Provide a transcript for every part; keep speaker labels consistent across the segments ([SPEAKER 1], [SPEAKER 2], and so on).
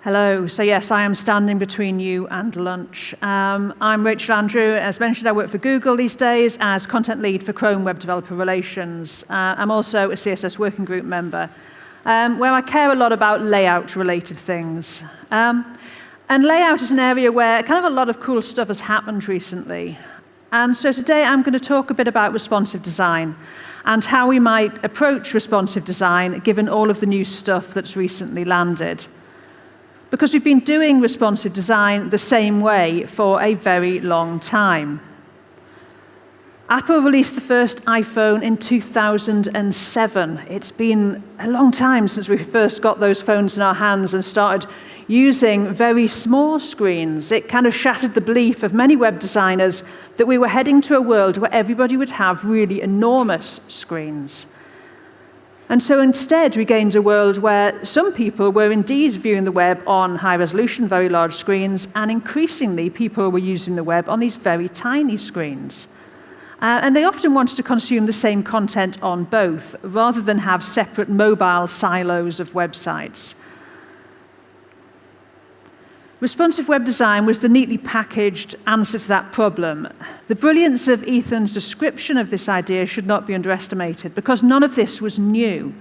[SPEAKER 1] Hello. So yes, I am standing between you and lunch. I'm Rachel Andrew. As mentioned, I work for Google these days as content lead for Chrome Web Developer Relations. I'm also a CSS working group member, where I care a lot about layout-related things. And layout is an area where kind of a lot of cool stuff has happened recently. And so today I'm going to talk a bit about responsive design and how we might approach responsive design given all of the new stuff that's recently landed. Because we've been doing responsive design the same way for a very long time. Apple released the first iPhone in 2007. It's been a long time since we first got those phones in our hands and started using very small screens. It kind of shattered the belief of many web designers that we were heading to a world where everybody would have really enormous screens. And so instead, we gained a world where some people were indeed viewing the web on high-resolution, very large screens, and increasingly people were using the web on these very tiny screens. And they often wanted to consume the same content on both, rather than have separate mobile silos of websites. Responsive web design was the neatly packaged answer to that problem. The brilliance of Ethan's description of this idea should not be underestimated, because none of this was new.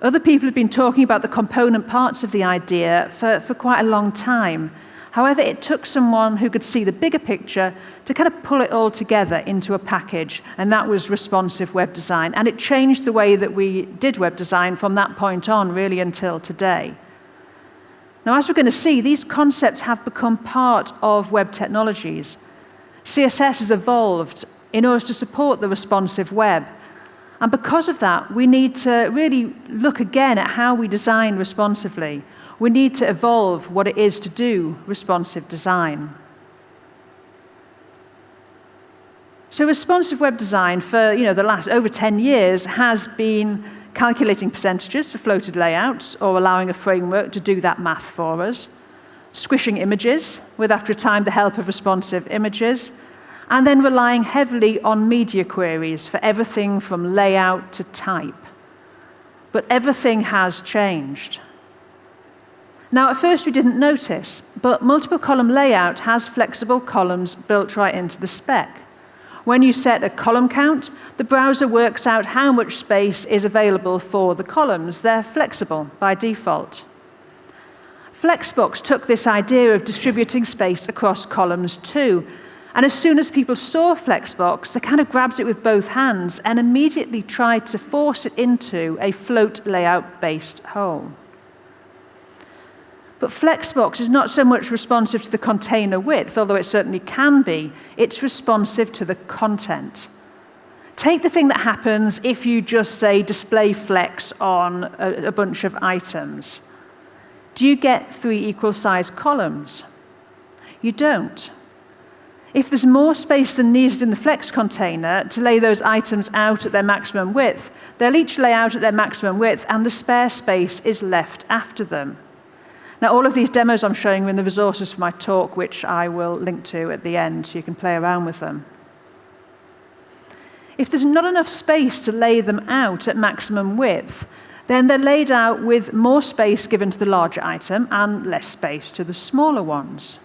[SPEAKER 1] Other people had been talking about the component parts of the idea for quite a long time. However, it took someone who could see the bigger picture to kind of pull it all together into a package, and that was responsive web design. And it changed the way that we did web design from that point on, really, until today. Now, as we're going to see, these concepts have become part of web technologies. CSS has evolved in order to support the responsive web. And because of that, we need to really look again at how we design responsively. We need to evolve what it is to do responsive design. So responsive web design for the last over 10 years has been calculating percentages for floated layouts, or allowing a framework to do that math for us, squishing images with, after a time, the help of responsive images, and then relying heavily on media queries for everything from layout to type. But everything has changed. Now, at first we didn't notice, but multiple column layout has flexible columns built right into the spec. When you set a column count, the browser works out how much space is available for the columns. They're flexible by default. Flexbox took this idea of distributing space across columns too. And as soon as people saw Flexbox, they kind of grabbed it with both hands and immediately tried to force it into a float layout-based whole. But Flexbox is not so much responsive to the container width, although it certainly can be. It's responsive to the content. Take the thing that happens if you just say display flex on a bunch of items. Do you get 3 equal size columns? You don't. If there's more space than needed in the flex container to lay those items out at their maximum width, they'll each lay out at their maximum width, and the spare space is left after them. Now, all of these demos I'm showing you in the resources for my talk, which I will link to at the end, so you can play around with them. If there's not enough space to lay them out at maximum width, then they're laid out with more space given to the larger item and less space to the smaller ones.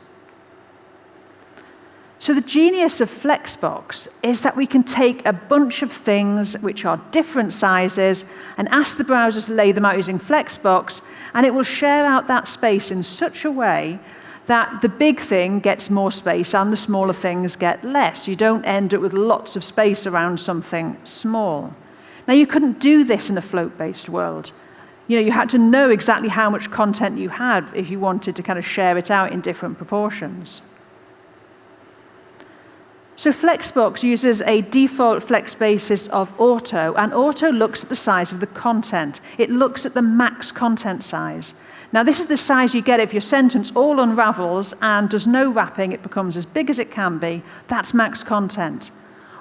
[SPEAKER 1] So the genius of Flexbox is that we can take a bunch of things which are different sizes and ask the browser to lay them out using Flexbox, and it will share out that space in such a way that the big thing gets more space and the smaller things get less. You don't end up with lots of space around something small. Now, you couldn't do this in a float-based world. You had to know exactly how much content you had if you wanted to kind of share it out in different proportions. So Flexbox uses a default flex basis of auto, and auto looks at the size of the content. It looks at the max content size. Now, this is the size you get if your sentence all unravels and does no wrapping. It becomes as big as it can be. That's max content,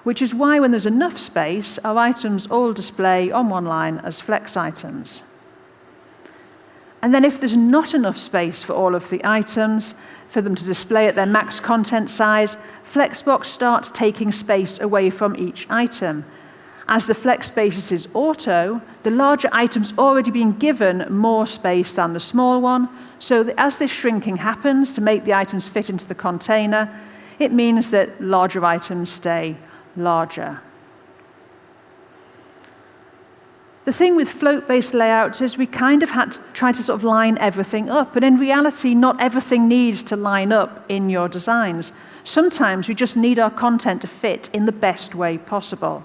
[SPEAKER 1] which is why when there's enough space, our items all display on one line as flex items. And then if there's not enough space for all of the items, for them to display at their max content size, Flexbox starts taking space away from each item. As the flex basis is auto, the larger item's already been given more space than the small one, so that as this shrinking happens to make the items fit into the container, it means that larger items stay larger. The thing with float-based layouts is we kind of had to try to sort of line everything up, but in reality, not everything needs to line up in your designs. Sometimes we just need our content to fit in the best way possible.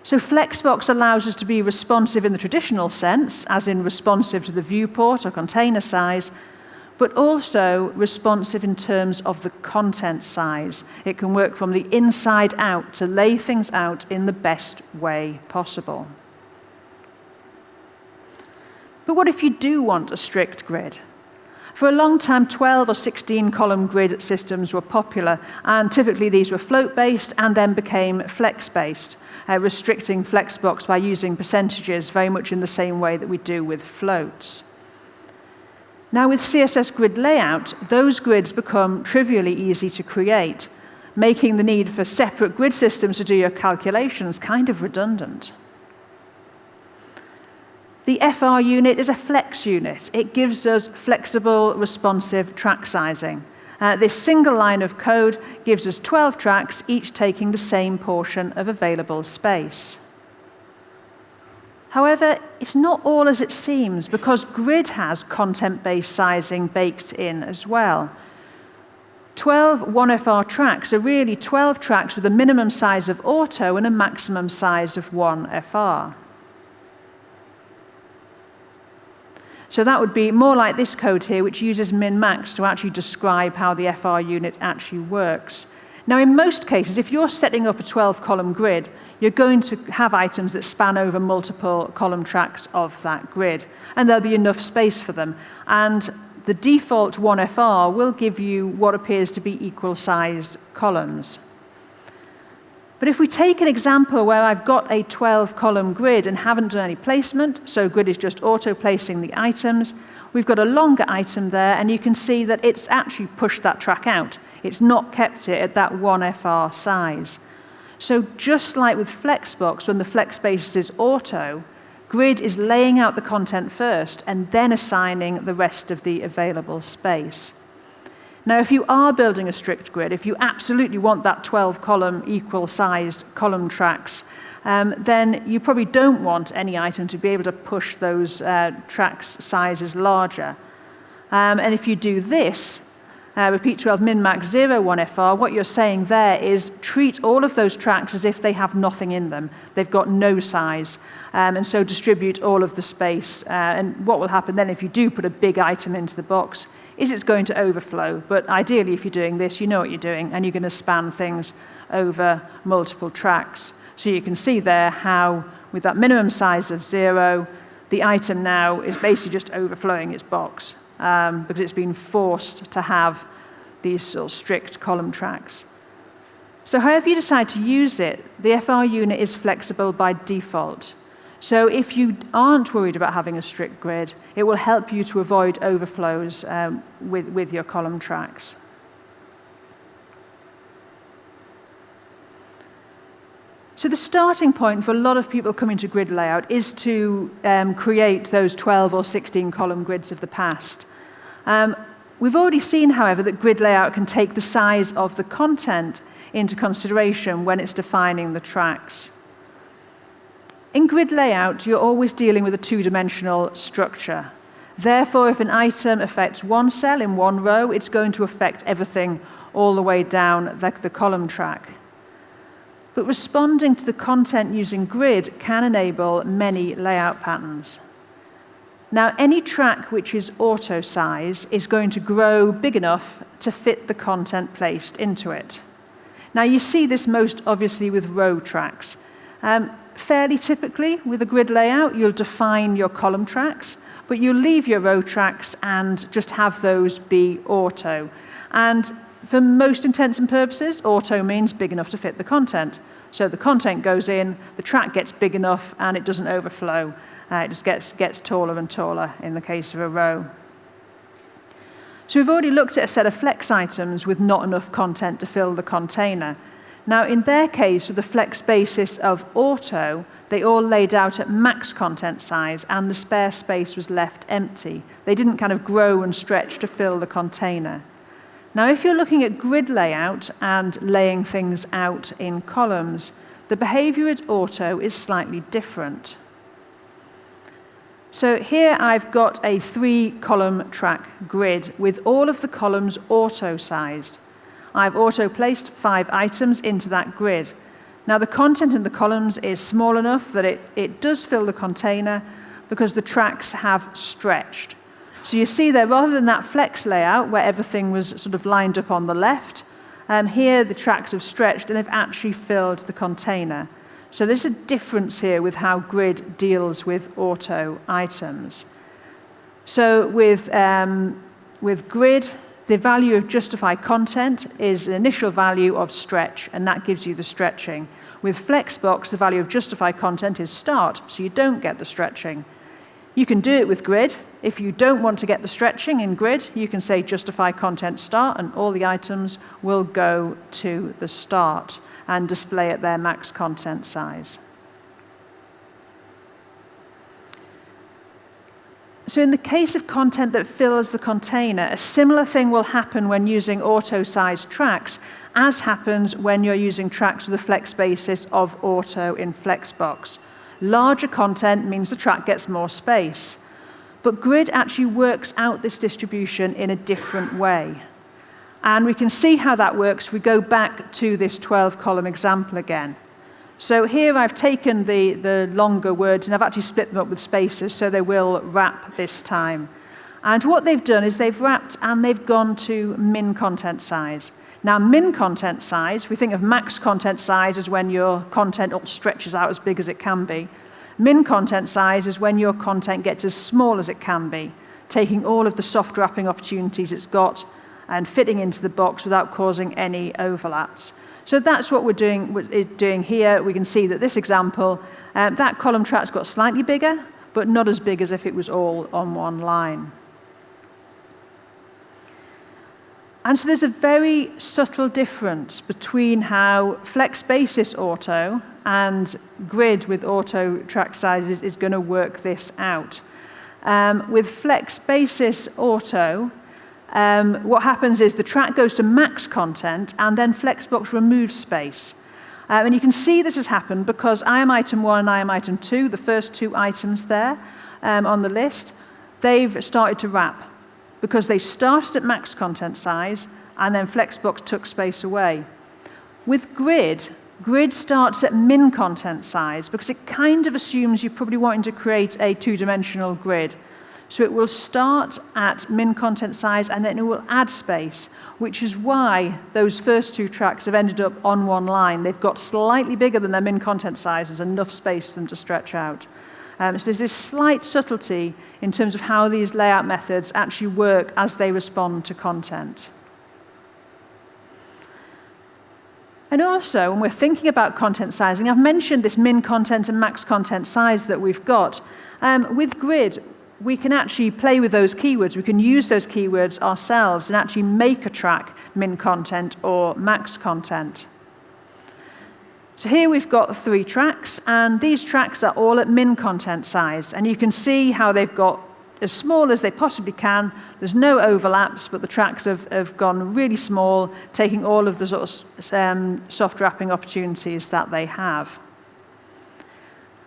[SPEAKER 1] So Flexbox allows us to be responsive in the traditional sense, as in responsive to the viewport or container size, but also responsive in terms of the content size. It can work from the inside out to lay things out in the best way possible. But what if you do want a strict grid? For a long time, 12 or 16 column grid systems were popular, and typically these were float-based and then became flex-based, restricting Flexbox by using percentages very much in the same way that we do with floats. Now with CSS grid layout, those grids become trivially easy to create, making the need for separate grid systems to do your calculations kind of redundant. The FR unit is a flex unit. It gives us flexible, responsive track sizing. This single line of code gives us 12 tracks, each taking the same portion of available space. However, it's not all as it seems, because grid has content-based sizing baked in as well. 12 1FR tracks are really 12 tracks with a minimum size of auto and a maximum size of 1FR. So that would be more like this code here, which uses min-max to actually describe how the FR unit actually works. Now, in most cases, if you're setting up a 12-column grid, you're going to have items that span over multiple column tracks of that grid, and there'll be enough space for them. And the default 1FR will give you what appears to be equal-sized columns. But if we take an example where I've got a 12-column grid and haven't done any placement, so grid is just auto-placing the items, we've got a longer item there, and you can see that it's actually pushed that track out. It's not kept it at that 1FR size. So just like with Flexbox, when the flex basis is auto, grid is laying out the content first and then assigning the rest of the available space. Now, if you are building a strict grid, if you absolutely want that 12-column equal-sized column tracks, then you probably don't want any item to be able to push those tracks sizes larger. And if you do this, repeat 12 min-max 0 1FR, what you're saying there is treat all of those tracks as if they have nothing in them. They've got no size, and so distribute all of the space. And what will happen then if you do put a big item into the box is it's going to overflow. But ideally, if you're doing this, you know what you're doing, and you're going to span things over multiple tracks. So you can see there how, with that minimum size of 0, the item now is basically just overflowing its box, because it's been forced to have these sort of strict column tracks. So however you decide to use it, the FR unit is flexible by default. So if you aren't worried about having a strict grid, it will help you to avoid overflows with your column tracks. So the starting point for a lot of people coming to grid layout is to create those 12 or 16 column grids of the past. We've already seen, however, that grid layout can take the size of the content into consideration when it's defining the tracks. In grid layout, you're always dealing with a two-dimensional structure. Therefore, if an item affects one cell in one row, it's going to affect everything all the way down the column track. But responding to the content using grid can enable many layout patterns. Now, any track which is auto size is going to grow big enough to fit the content placed into it. Now, you see this most obviously with row tracks. Fairly typically, with a grid layout, you'll define your column tracks, but you'll leave your row tracks and just have those be auto. And for most intents and purposes, auto means big enough to fit the content. So the content goes in, the track gets big enough, and it doesn't overflow. It just gets taller and taller in the case of a row. So we've already looked at a set of flex items with not enough content to fill the container. Now, in their case, with the flex basis of auto, they all laid out at max content size, and the spare space was left empty. They didn't kind of grow and stretch to fill the container. Now, if you're looking at grid layout and laying things out in columns, the behavior at auto is slightly different. So here I've got a 3-column track grid with all of the columns auto-sized. I've auto-placed 5 items into that grid. Now, the content in the columns is small enough that it does fill the container because the tracks have stretched. So you see there, rather than that flex layout where everything was sort of lined up on the left, here the tracks have stretched and they've actually filled the container. So there's a difference here with how grid deals with auto items. So with grid, the value of justify content is an initial value of stretch, and that gives you the stretching. With Flexbox, the value of justify content is start, so you don't get the stretching. You can do it with grid. If you don't want to get the stretching in grid, you can say justify content start, and all the items will go to the start and display at their max content size. So in the case of content that fills the container, a similar thing will happen when using auto-sized tracks, as happens when you're using tracks with a flex basis of auto in Flexbox. Larger content means the track gets more space. But grid actually works out this distribution in a different way. And we can see how that works if we go back to this 12-column example again. So here I've taken the longer words and I've actually split them up with spaces so they will wrap this time. And what they've done is they've wrapped and they've gone to min content size. Now, min content size, we think of max content size as when your content all stretches out as big as it can be. Min content size is when your content gets as small as it can be, taking all of the soft wrapping opportunities it's got and fitting into the box without causing any overlaps. So that's what we're doing here. We can see that this example, that column track's got slightly bigger, but not as big as if it was all on one line. And so there's a very subtle difference between how flex basis auto and grid with auto track sizes is going to work this out. With flex basis auto, what happens is the track goes to max content and then Flexbox removes space. And you can see this has happened because IAM item 1 and IAM item 2, the first 2 items there on the list, they've started to wrap because they started at max content size and then Flexbox took space away. With grid starts at min content size because it kind of assumes you're probably wanting to create a 2-dimensional grid. So it will start at min content size and then it will add space, which is why those first 2 tracks have ended up on one line. They've got slightly bigger than their min content size. There's enough space for them to stretch out. So there's this slight subtlety in terms of how these layout methods actually work as they respond to content. And also, when we're thinking about content sizing, I've mentioned this min content and max content size that we've got. With grid, we can actually play with those keywords. We can use those keywords ourselves and actually make a track min content or max content. So here we've got 3 tracks, and these tracks are all at min content size. And you can see how they've got as small as they possibly can. There's no overlaps, but the tracks have gone really small, taking all of the sort of soft wrapping opportunities that they have.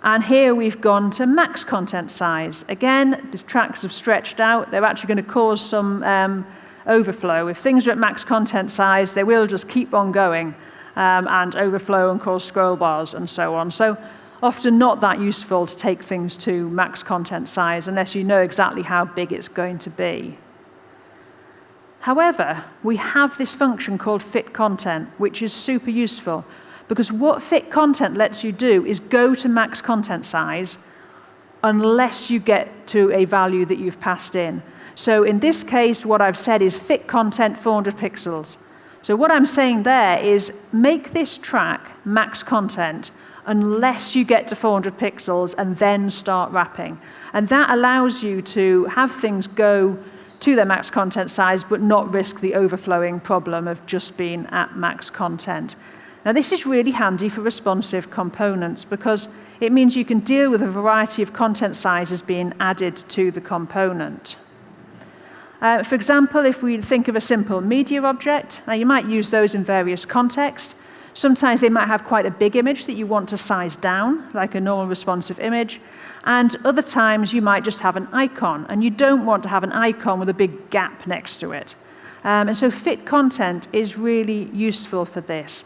[SPEAKER 1] And here we've gone to max content size. Again, the tracks have stretched out. They're actually going to cause some overflow. If things are at max content size, they will just keep on going and overflow and cause scroll bars and so on. So often not that useful to take things to max content size unless you know exactly how big it's going to be. However, we have this function called fit content, which is super useful. Because what fit content lets you do is go to max content size unless you get to a value that you've passed in. So in this case, what I've said is fit content 400 pixels. So what I'm saying there is make this track max content unless you get to 400 pixels and then start wrapping. And that allows you to have things go to their max content size but not risk the overflowing problem of just being at max content. Now this is really handy for responsive components because it means you can deal with a variety of content sizes being added to the component. For example, if we think of a simple media object, now you might use those in various contexts. Sometimes they might have quite a big image that you want to size down, like a normal responsive image, and other times you might just have an icon, and you don't want to have an icon with a big gap next to it. And so fit content is really useful for this,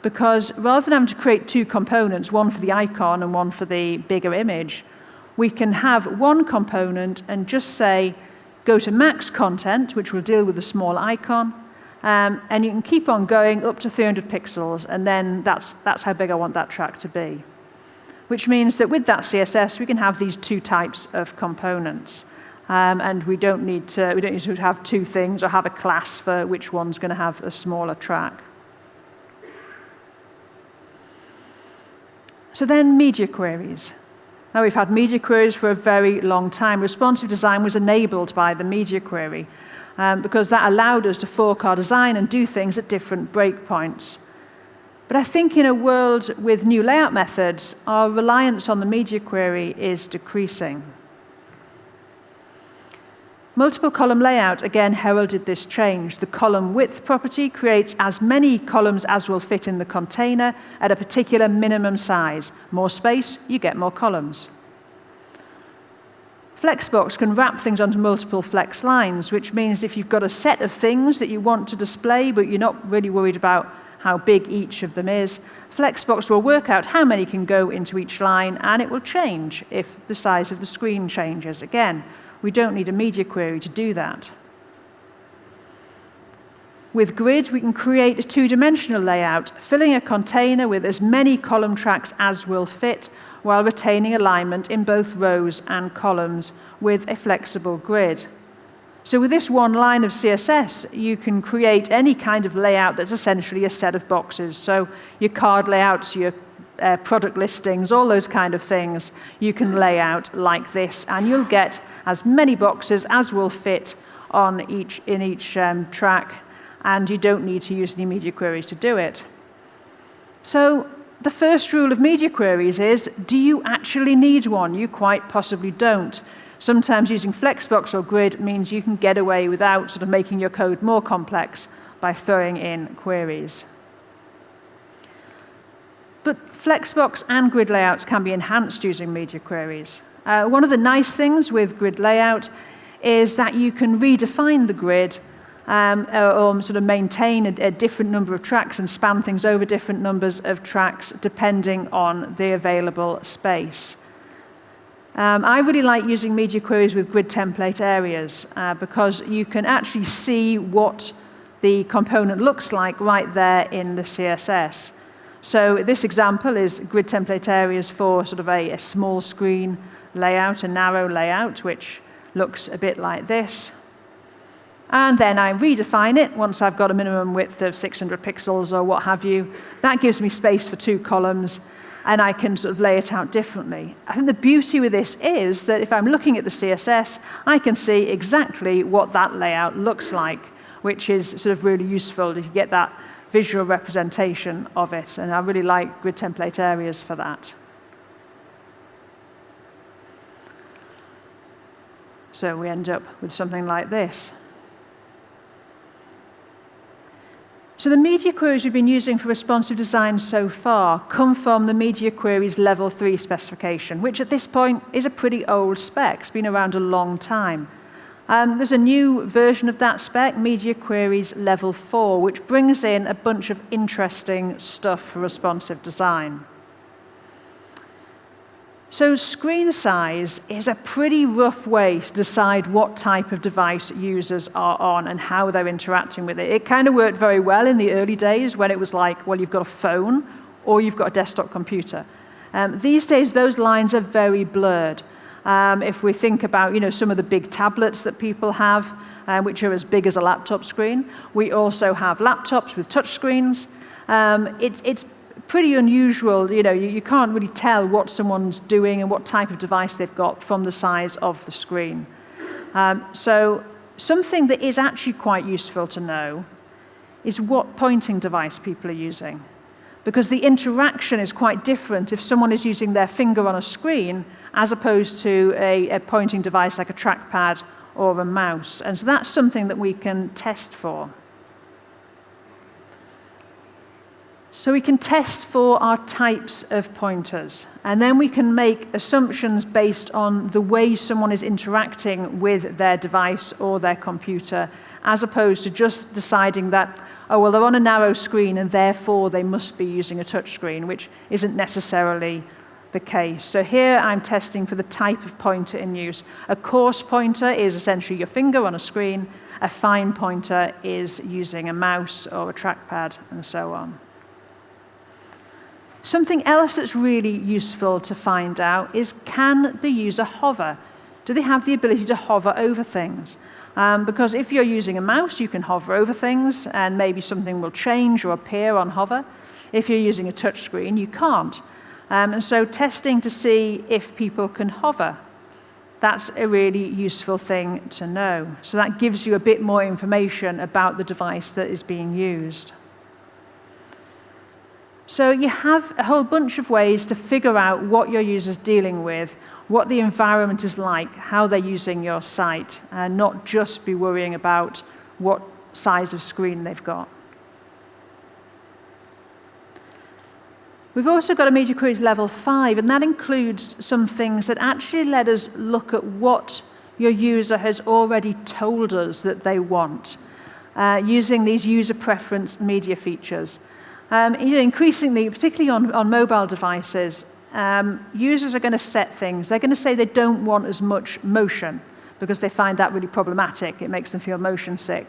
[SPEAKER 1] because rather than having to create two components, one for the icon and one for the bigger image, we can have one component and just say, go to max content, which will deal with the small icon, and you can keep on going up to 300 pixels, and then that's how big I want that track to be. Which means that with that CSS, we can have these two types of components, and we don't need to have two things or have a class for which one's going to have a smaller track. So then media queries. Now we've had media queries for a very long time. Responsive design was enabled by the media query because that allowed us to fork our design and do things at different breakpoints. But I think in a world with new layout methods, our reliance on the media query is decreasing. Multiple column layout again heralded this change. The column width property creates as many columns as will fit in the container at a particular minimum size. More space, you get more columns. Flexbox can wrap things onto multiple flex lines, which means if you've got a set of things that you want to display, but you're not really worried about how big each of them is, Flexbox will work out how many can go into each line, and it will change if the size of the screen changes. Again, we don't need a media query to do that. With grid, we can create a two-dimensional layout, filling a container with as many column tracks as will fit, while retaining alignment in both rows and columns with a flexible grid. So with this one line of CSS, you can create any kind of layout that's essentially a set of boxes. So your card layouts, your product listings, all those kind of things, you can lay out like this, and you'll get as many boxes as will fit in each track, and you don't need to use any media queries to do it. So the first rule of media queries is, do you actually need one? You quite possibly don't. Sometimes using Flexbox or grid means you can get away without sort of making your code more complex by throwing in queries. But Flexbox and grid layouts can be enhanced using media queries. One of the nice things with grid layout is that you can redefine the grid or sort of maintain a different number of tracks and span things over different numbers of tracks depending on the available space. I really like using media queries with grid template areas because you can actually see what the component looks like right there in the CSS. So this example is grid template areas for sort of a small screen layout, a narrow layout, which looks a bit like this. And then I redefine it once I've got a minimum width of 600 pixels or what have you. That gives me space for two columns, and I can sort of lay it out differently. I think the beauty with this is that if I'm looking at the CSS, I can see exactly what that layout looks like, which is sort of really useful to get that visual representation of it, and I really like grid template areas for that. So we end up with something like this. So the media queries we've been using for responsive design so far come from the media queries level 3 specification, which at this point is a pretty old spec. It's been around a long time. There's a new version of that spec, media queries level 4, which brings in a bunch of interesting stuff for responsive design. So screen size is a pretty rough way to decide what type of device users are on and how they're interacting with it. It kind of worked very well in the early days when it was like, well, you've got a phone or you've got a desktop computer. These days, those lines are very blurred. If we think about some of the big tablets that people have, which are as big as a laptop screen, we also have laptops with touch screens. It's pretty unusual. You can't really tell what someone's doing and what type of device they've got from the size of the screen. So something that is actually quite useful to know is what pointing device people are using. because the interaction is quite different if someone is using their finger on a screen as opposed to a pointing device like a trackpad or a mouse. And so that's something that we can test for. So we can test for our types of pointers, and then we can make assumptions based on the way someone is interacting with their device or their computer, as opposed to just deciding that, oh, well, they're on a narrow screen and therefore they must be using a touch screen, which isn't necessarily the case. So here I'm testing for the type of pointer in use. A coarse pointer is essentially your finger on a screen. A fine pointer is using a mouse or a trackpad, and so on. Something else that's really useful to find out is, can the user hover? Do they have the ability to hover over things? Because if you're using a mouse, you can hover over things, and maybe something will change or appear on hover. If you're using a touch screen, you can't. And so testing to see if people can hover, that's a really useful thing to know. So that gives you a bit more information about the device that is being used. So you have a whole bunch of ways to figure out what your user's dealing with, what the environment is like, how they're using your site, and not just be worrying about what size of screen they've got. We've also got a Media Queries Level 5, and that includes some things that actually let us look at what your user has already told us that they want, using these user preference media features. Increasingly, particularly on mobile devices, users are going to set things. They're going to say they don't want as much motion because they find that really problematic. It makes them feel motion sick.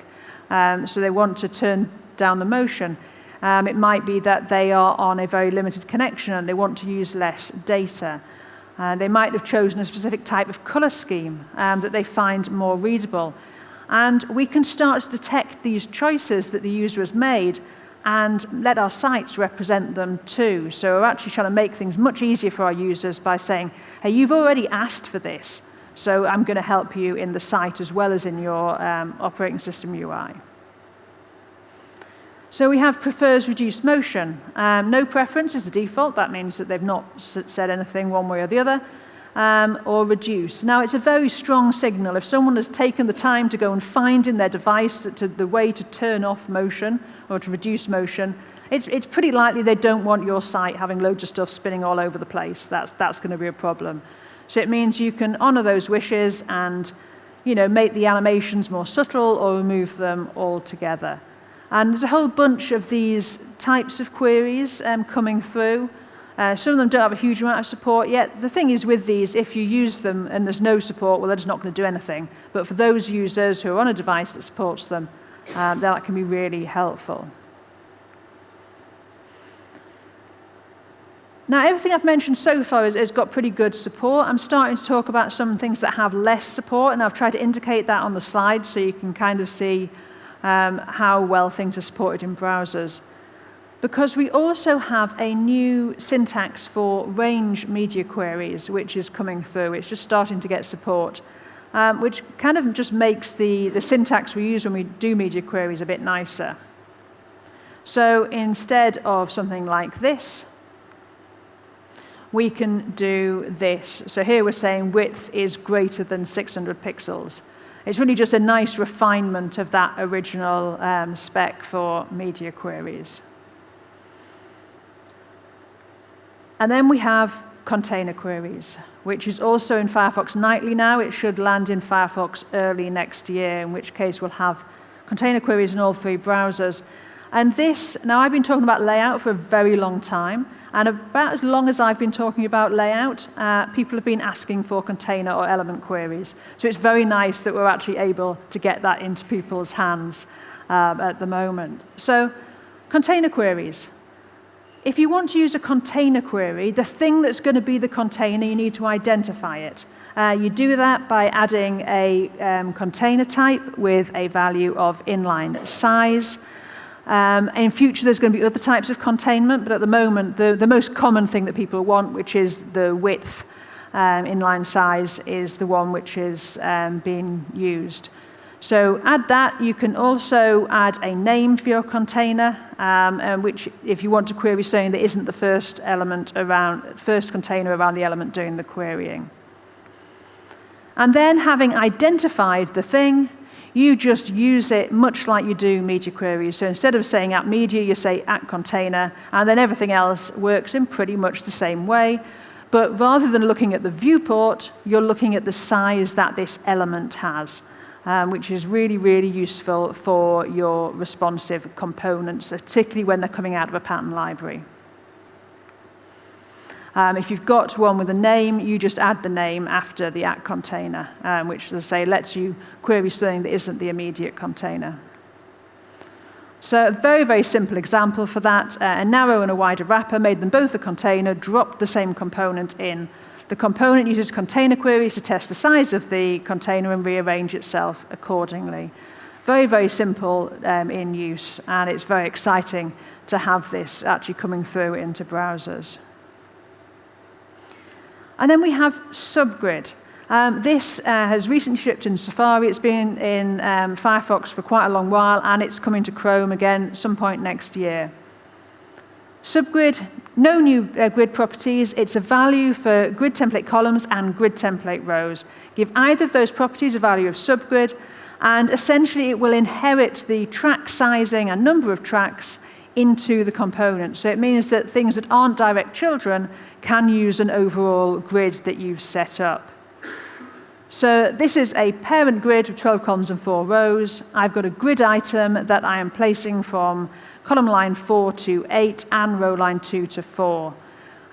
[SPEAKER 1] So they want to turn down the motion. It might be that they are on a very limited connection and they want to use less data. They might have chosen a specific type of color scheme that they find more readable. And we can start to detect these choices that the user has made and let our sites represent them too. So we're actually trying to make things much easier for our users by saying, hey, you've already asked for this, so I'm going to help you in the site as well as in your operating system UI. So we have prefers reduced motion. No preference is the default. That means that they've not said anything one way or the other. Or reduce. Now, it's a very strong signal. If someone has taken the time to go and find in their device the way to turn off motion or to reduce motion, it's pretty likely they don't want your site having loads of stuff spinning all over the place. That's going to be a problem. So it means you can honor those wishes and make the animations more subtle or remove them altogether. And there's a whole bunch of these types of queries coming through. Some of them don't have a huge amount of support yet. The thing is with these, if you use them and there's no support, well, they're just not going to do anything. But for those users who are on a device that supports them, that can be really helpful. Now, everything I've mentioned so far has got pretty good support. I'm starting to talk about some things that have less support, and I've tried to indicate that on the slide so you can kind of see how well things are supported in browsers. Because we also have a new syntax for range media queries, which is coming through. It's just starting to get support, which kind of just makes the syntax we use when we do media queries a bit nicer. So instead of something like this, we can do this. So here we're saying width is greater than 600 pixels. It's really just a nice refinement of that original spec for media queries. And then we have container queries, which is also in Firefox Nightly now. It should land in Firefox early next year, in which case we'll have container queries in all three browsers. And this, now I've been talking about layout for a very long time, and about as long as I've been talking about layout, people have been asking for container or element queries. So it's very nice that we're actually able to get that into people's hands at the moment. So container queries. If you want to use a container query, the thing that's going to be the container, you need to identify it. You do that by adding a container type with a value of inline size. In future, there's going to be other types of containment, but at the moment, the most common thing that people want, which is the width inline size, is the one which is being used. So add that. You can also add a name for your container, which, if you want to query something that isn't the first container around the element doing the querying. And then, having identified the thing, you just use it much like you do media queries. So instead of saying at media, you say at container, and then everything else works in pretty much the same way. But rather than looking at the viewport, you're looking at the size that this element has, which is really, really useful for your responsive components, particularly when they're coming out of a pattern library. If you've got one with a name, you just add the name after the at container, which, as I say, lets you query something that isn't the immediate container. So a very, very simple example for that. A narrow and a wider wrapper made them both a container, dropped the same component in. The component uses container queries to test the size of the container and rearrange itself accordingly. Very, very simple in use, and it's very exciting to have this actually coming through into browsers. And then we have subgrid. This has recently shipped in Safari. It's been in Firefox for quite a long while, and it's coming to Chrome again some point next year. Subgrid, no new grid properties. It's a value for grid template columns and grid template rows. Give either of those properties a value of subgrid, and essentially it will inherit the track sizing and number of tracks into the component. So it means that things that aren't direct children can use an overall grid that you've set up. So this is a parent grid with 12 columns and 4 rows. I've got a grid item that I am placing from column line 4 to 8 and row line 2 to 4.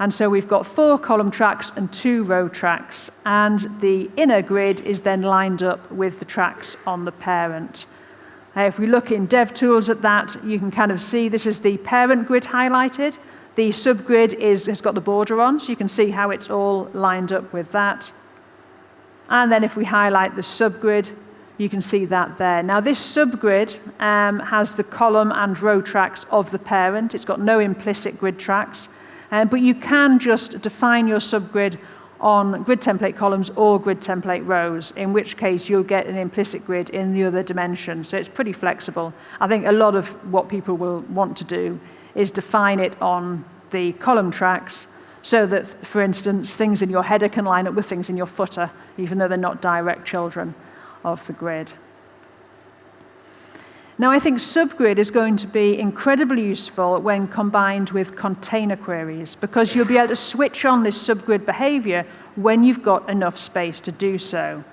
[SPEAKER 1] And so we've got 4 column tracks and 2 row tracks, and the inner grid is then lined up with the tracks on the parent. If we look in DevTools at that, you can kind of see this is the parent grid highlighted. The subgrid has got the border on, so you can see how it's all lined up with that. And then if we highlight the subgrid, you can see that there. Now this subgrid has the column and row tracks of the parent. It's got no implicit grid tracks, but you can just define your subgrid on grid template columns or grid template rows, in which case you'll get an implicit grid in the other dimension. So it's pretty flexible. I think a lot of what people will want to do is define it on the column tracks so that, for instance, things in your header can line up with things in your footer, even though they're not direct children of the grid. Now, I think subgrid is going to be incredibly useful when combined with container queries, because you'll be able to switch on this subgrid behavior when you've got enough space to do so.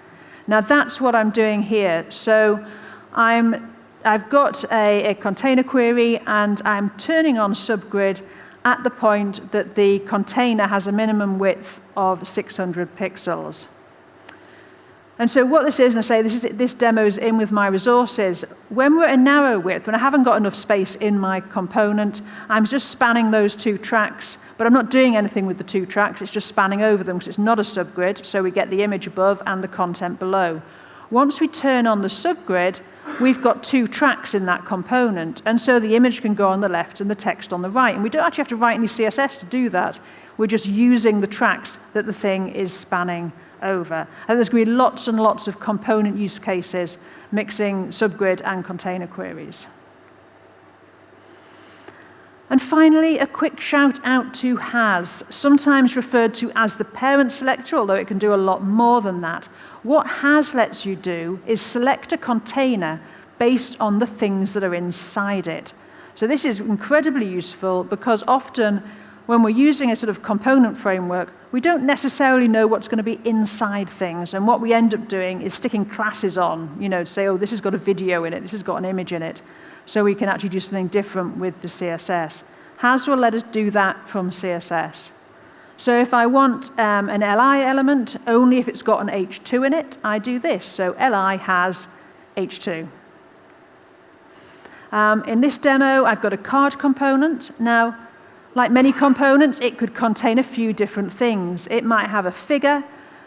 [SPEAKER 1] Now, that's what I'm doing here. So I've got a container query, and I'm turning on subgrid at the point that the container has a minimum width of 600 pixels. And so what this is, and I say this demo's in with my resources, when we're at a narrow width, when I haven't got enough space in my component, I'm just spanning those 2 tracks, but I'm not doing anything with the 2 tracks, it's just spanning over them because it's not a subgrid, so we get the image above and the content below. Once we turn on the subgrid, we've got 2 tracks in that component, and so the image can go on the left and the text on the right. And we don't actually have to write any CSS to do that. We're just using the tracks that the thing is spanning over. And there's going to be lots and lots of component use cases mixing subgrid and container queries. And finally, a quick shout out to has, sometimes referred to as the parent selector, although it can do a lot more than that. What has lets you do is select a container based on the things that are inside it. So this is incredibly useful because often when we're using a sort of component framework, we don't necessarily know what's going to be inside things. And what we end up doing is sticking classes on, to say, oh, this has got a video in it, this has got an image in it. So we can actually do something different with the CSS. Has will let us do that from CSS. So if I want an li element, only if it's got an h2 in it, I do this. So li has h2. In this demo, I've got a card component. Now, like many components, it could contain a few different things. It might have a figure,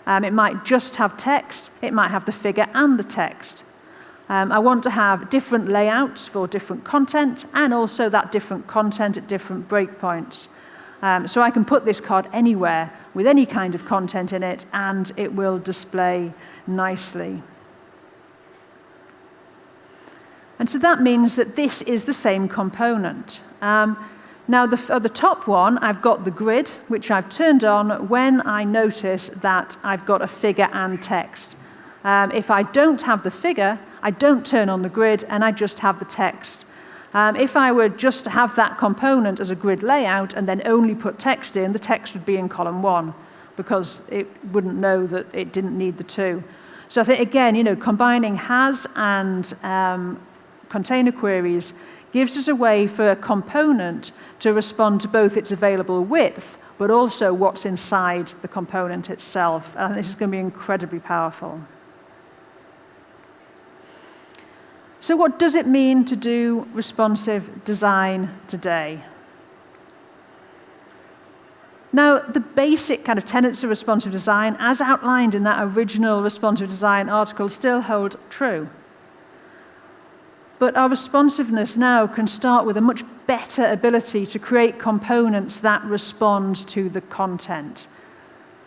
[SPEAKER 1] it might just have text, it might have the figure and the text. I want to have different layouts for different content, and also that different content at different breakpoints. So I can put this card anywhere with any kind of content in it, and it will display nicely. And so that means that this is the same component. Now, at the top one, I've got the grid, which I've turned on when I notice that I've got a figure and text. If I don't have the figure, I don't turn on the grid, and I just have the text. If I were just to have that component as a grid layout and then only put text in, the text would be in column 1, because it wouldn't know that it didn't need the 2. So I think, again, combining has and container queries gives us a way for a component to respond to both its available width, but also what's inside the component itself. And I think this is going to be incredibly powerful. So what does it mean to do responsive design today? Now, the basic kind of tenets of responsive design, as outlined in that original responsive design article, still hold true. But our responsiveness now can start with a much better ability to create components that respond to the content.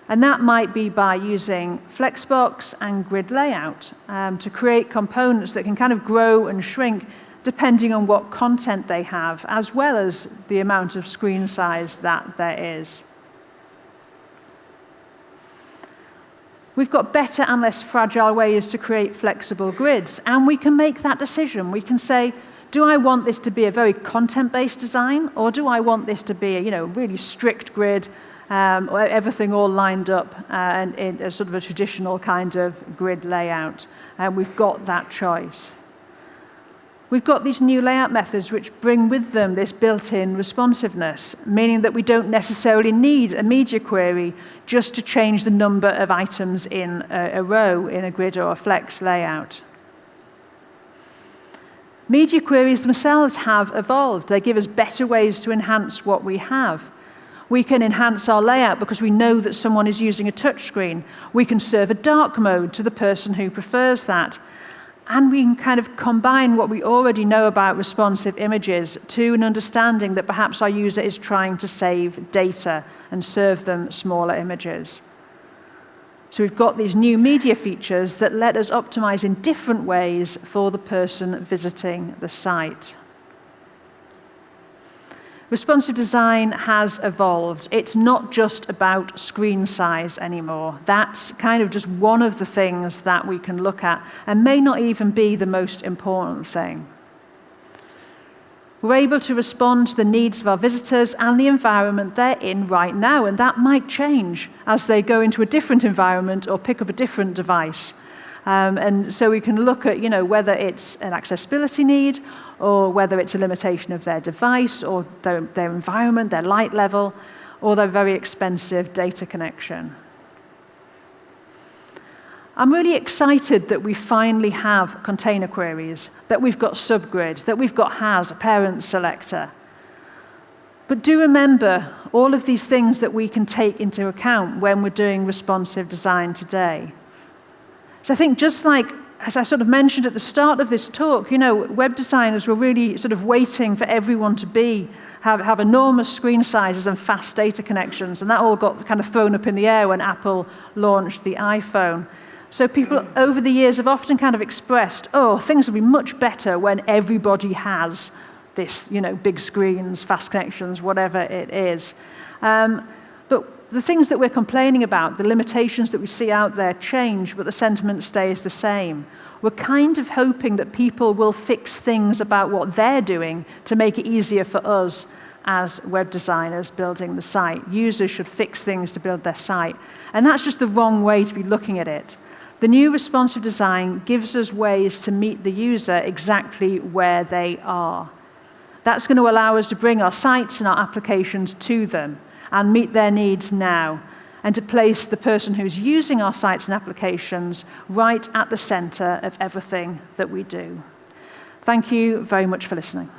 [SPEAKER 1] And that might be by using Flexbox and grid layout to create components that can kind of grow and shrink depending on what content they have, as well as the amount of screen size that there is. We've got better and less fragile ways to create flexible grids, and we can make that decision. We can say, do I want this to be a very content-based design, or do I want this to be a really strict grid, everything all lined up and in a sort of a traditional kind of grid layout? And we've got that choice. We've got these new layout methods which bring with them this built-in responsiveness, meaning that we don't necessarily need a media query just to change the number of items in a row in a grid or a flex layout. Media queries themselves have evolved. They give us better ways to enhance what we have. We can enhance our layout because we know that someone is using a touchscreen. We can serve a dark mode to the person who prefers that. And we can kind of combine what we already know about responsive images to an understanding that perhaps our user is trying to save data and serve them smaller images. So we've got these new media features that let us optimize in different ways for the person visiting the site. Responsive design has evolved. It's not just about screen size anymore. That's kind of just one of the things that we can look at and may not even be the most important thing. We're able to respond to the needs of our visitors and the environment they're in right now, and that might change as they go into a different environment or pick up a different device. And so we can look at, whether it's an accessibility need or whether it's a limitation of their device or their environment, their light level, or their very expensive data connection. I'm really excited that we finally have container queries, that we've got subgrid, that we've got has, a parent selector. But do remember all of these things that we can take into account when we're doing responsive design today. So I think just like, as I sort of mentioned at the start of this talk, web designers were really sort of waiting for everyone to have enormous screen sizes and fast data connections, and that all got kind of thrown up in the air when Apple launched the iPhone. So people over the years have often kind of expressed, things will be much better when everybody has this, big screens, fast connections, whatever it is. But the things that we're complaining about, the limitations that we see out there change, but the sentiment stays the same. We're kind of hoping that people will fix things about what they're doing to make it easier for us as web designers building the site. Users should fix things to build their site. And that's just the wrong way to be looking at it. The new responsive design gives us ways to meet the user exactly where they are. That's going to allow us to bring our sites and our applications to them and meet their needs now, and to place the person who's using our sites and applications right at the center of everything that we do. Thank you very much for listening.